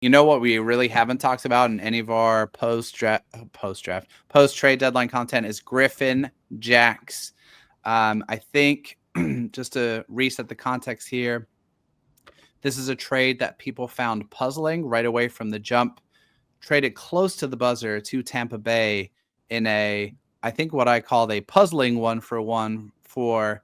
You know what we really haven't talked about in any of our post-trade deadline content is Griffin Jax. I think just to reset the context here, this is a trade that people found puzzling right away from the jump. Traded close to the buzzer to Tampa Bay in I think what I called a puzzling 1-for-1 for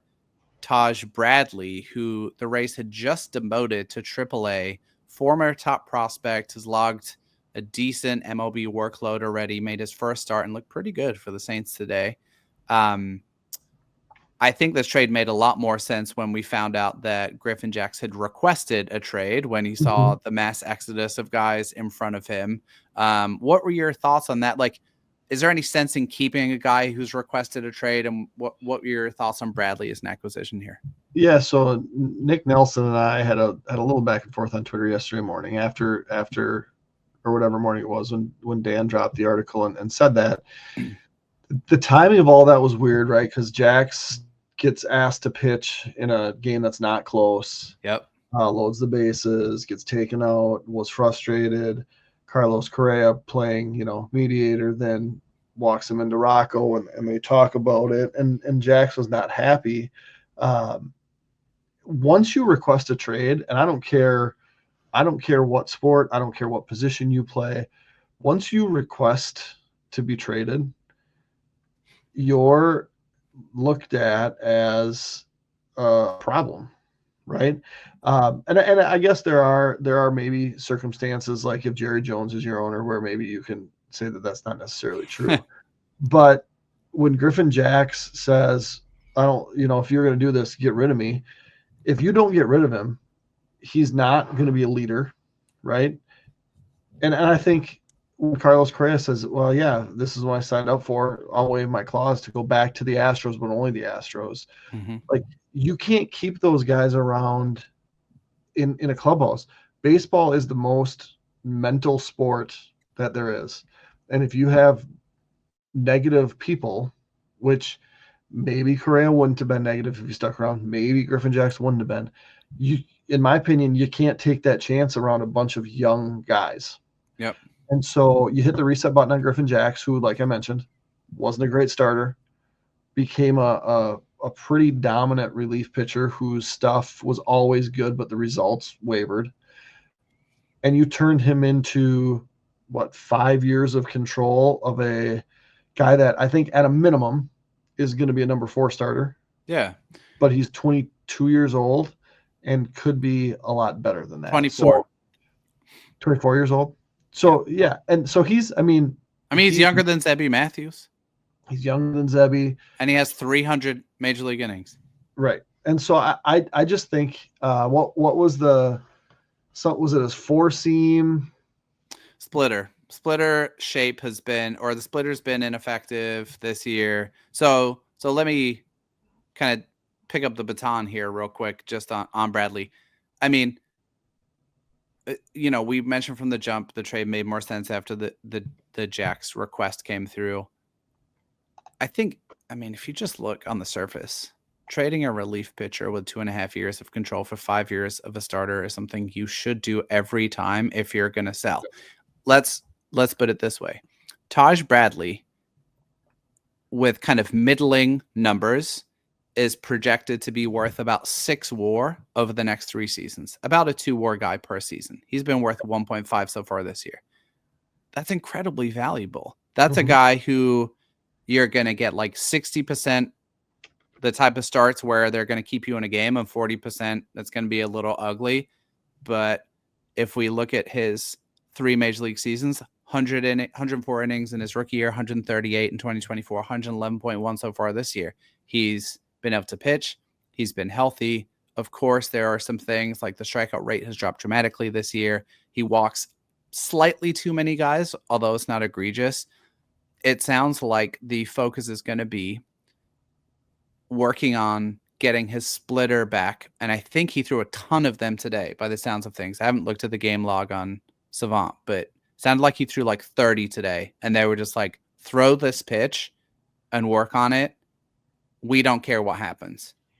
Taj Bradley, who the Rays had just demoted to AAA. Former top prospect, has logged a decent MLB workload already, made his first start, and looked pretty good for the Saints today. I think this trade made a lot more sense when we found out that Griffin Jax had requested a trade when he saw the mass exodus of guys in front of him. What were your thoughts on that? Like, is there any sense in keeping a guy who's requested a trade? And what were your thoughts on Bradley as an acquisition here? Yeah, so Nick Nelson and I had a little back and forth on Twitter yesterday morning after or whatever morning it was when Dan dropped the article and said that. The timing of all that was weird, right? Because Jax gets asked to pitch in a game that's not close. Yep. Loads the bases, gets taken out, was frustrated. Carlos Correa playing, mediator, then walks him into Rocco, and they talk about it. And Jax was not happy. Once you request a trade, and I don't care what sport, I don't care what position you play. Once you request to be traded, you're looked at as a problem, right? And I guess there are maybe circumstances like if Jerry Jones is your owner where maybe you can say that that's not necessarily true. But when Griffin Jax says, I don't, if you're going to do this, get rid of me. If you don't get rid of him, he's not going to be a leader, right? And I think when Carlos Correa says, well, yeah, this is what I signed up for, I'll waive my clause to go back to the Astros, but only the Astros. Mm-hmm. Like, you can't keep those guys around in a clubhouse. Baseball is the most mental sport that there is. And if you have negative people, which maybe Correa wouldn't have been negative if he stuck around, maybe Griffin Jax wouldn't have been. In my opinion, you can't take that chance around a bunch of young guys. Yep. And so you hit the reset button on Griffin Jax, who, like I mentioned, wasn't a great starter, became a pretty dominant relief pitcher whose stuff was always good, but the results wavered. And you turned him into, 5 years of control of a guy that I think at a minimum is going to be a number 4 starter. Yeah. But he's 22 years old and could be a lot better than that. 24. So, 24 years old. So, yeah. And so he's younger than Zebby Matthews. He's younger than Zebby. And he has 300 major league innings. Right. And so I just think what was was it his 4-seam? Splitter shape has been, or the splitter's been ineffective this year. So let me kind of pick up the baton here real quick just on Bradley. I mean, we mentioned from the jump, the trade made more sense after the Jax request came through. If you just look on the surface, trading a relief pitcher with 2.5 years of control for 5 years of a starter is something you should do every time if you're going to sell. Let's put it this way. Taj Bradley, with kind of middling numbers, is projected to be worth about 6 WAR over the next 3 seasons, about a 2 WAR guy per season. He's been worth 1.5 so far this year. That's incredibly valuable. That's a guy who you're going to get like 60% the type of starts where they're going to keep you in a game, and 40% that's going to be a little ugly. But if we look at his 3 major league seasons, 104 innings in his rookie year, 138 in 2024, 111.1 so far this year. He's been able to pitch. He's been healthy. Of course, there are some things like the strikeout rate has dropped dramatically this year. He walks slightly too many guys, although it's not egregious. It sounds like the focus is going to be working on getting his splitter back. And I think he threw a ton of them today by the sounds of things. I haven't looked at the game log on Savant, but it sounded like he threw like 30 today. And they were just like, throw this pitch and work on it. We don't care what happens.